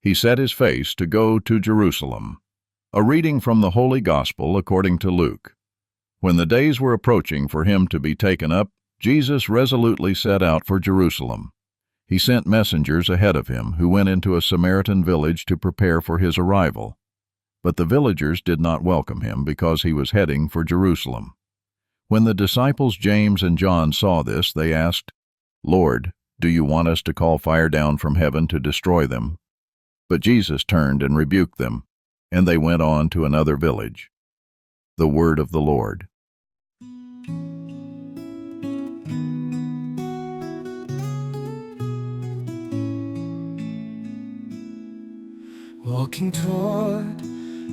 he set his face to go to Jerusalem. A reading from the Holy Gospel according to Luke. When the days were approaching for him to be taken up, Jesus resolutely set out for Jerusalem. He sent messengers ahead of him, who went into a Samaritan village to prepare for his arrival. But the villagers did not welcome him because he was heading for Jerusalem. When the disciples James and John saw this, they asked, "Lord, do you want us to call fire down from heaven to destroy them?" But Jesus turned and rebuked them, and they went on to another village. The word of the Lord. Walking toward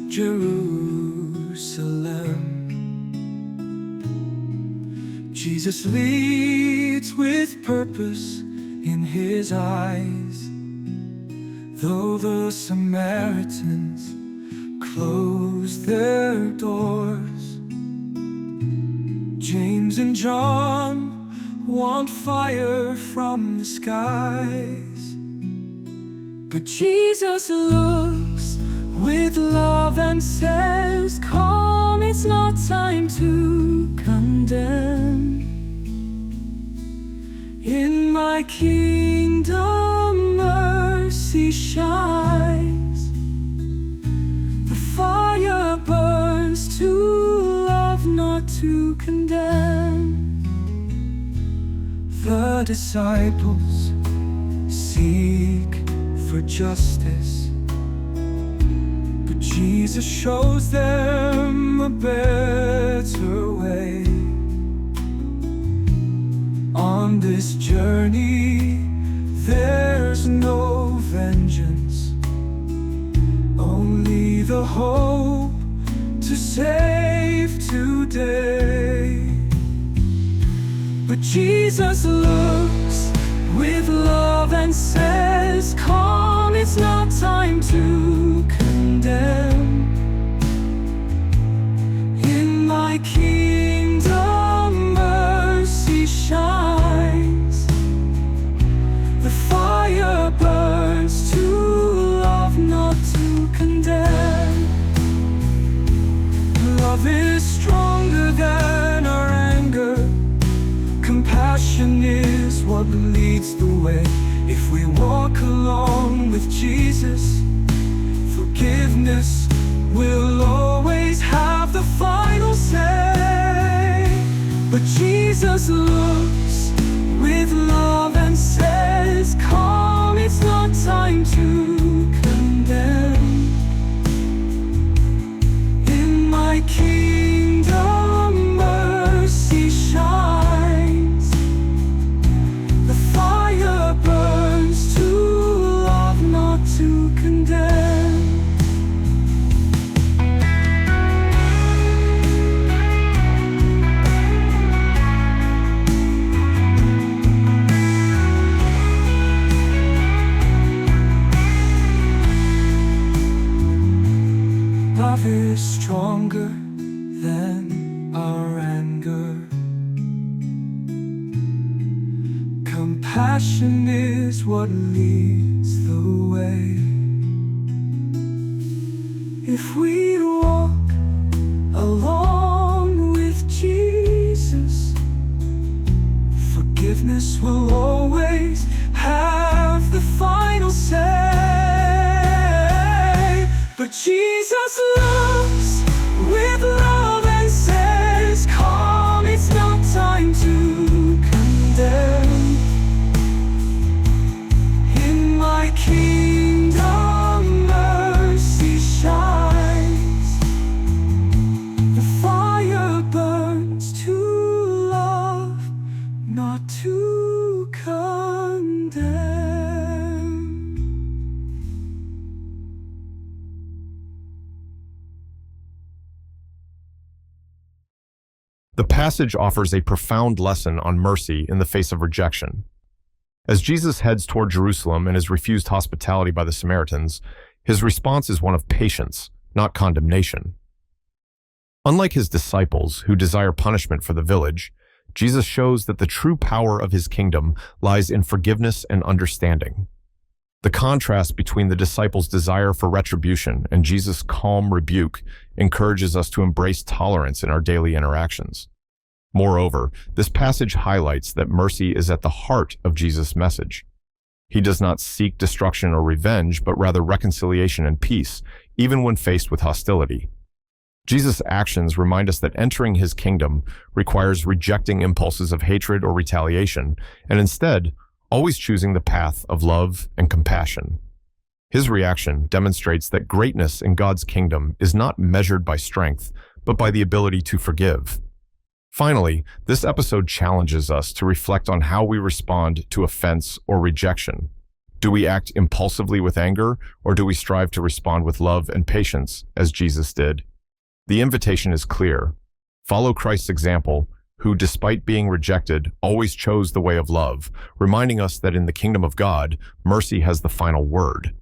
Jerusalem, Jesus leads with purpose in his eyes. Though the Samaritans close their doors, James and John want fire from the skies. But Jesus looks with love and says, "Come, it's not time to condemn. In my kingdom mercy shines. The fire burns to love, not to condemn." The disciples seek for justice, but Jesus shows them a better way. On this journey, there's no vengeance, only the hope to save today. But Jesus looks with love and says, "Come, it's not time to condemn. In my kingdom mercy shines. The fire burns to love, not to condemn. Love is stronger than our anger. Compassion is what leads the way. If we walk along with Jesus, forgiveness will always have the final say. But Jesus looks with love and says, "Come, it's not time to condemn. In my kingdom mercy shines. The fire burns to love, not to condemn." Love is stronger than our anger. Compassion is what leads the way. If we walk along with Jesus, forgiveness will always have the final say. But Jesus loves with love and says, "Come, it's not time to condemn. In my kingdom mercy shines. The fire burns to love, not to condemn." The passage offers a profound lesson on mercy in the face of rejection. As Jesus heads toward Jerusalem and is refused hospitality by the Samaritans, his response is one of patience, not condemnation. Unlike his disciples, who desire punishment for the village, Jesus shows that the true power of his kingdom lies in forgiveness and understanding. The contrast between the disciples' desire for retribution and Jesus' calm rebuke encourages us to embrace tolerance in our daily interactions. Moreover, this passage highlights that mercy is at the heart of Jesus' message. He does not seek destruction or revenge, but rather reconciliation and peace, even when faced with hostility. Jesus' actions remind us that entering his kingdom requires rejecting impulses of hatred or retaliation, and instead, always choosing the path of love and compassion. His reaction demonstrates that greatness in God's kingdom is not measured by strength, but by the ability to forgive. Finally, this episode challenges us to reflect on how we respond to offense or rejection. Do we act impulsively with anger, or do we strive to respond with love and patience, as Jesus did? The invitation is clear. Follow Christ's example, who, despite being rejected, always chose the way of love, reminding us that in the kingdom of God, mercy has the final word.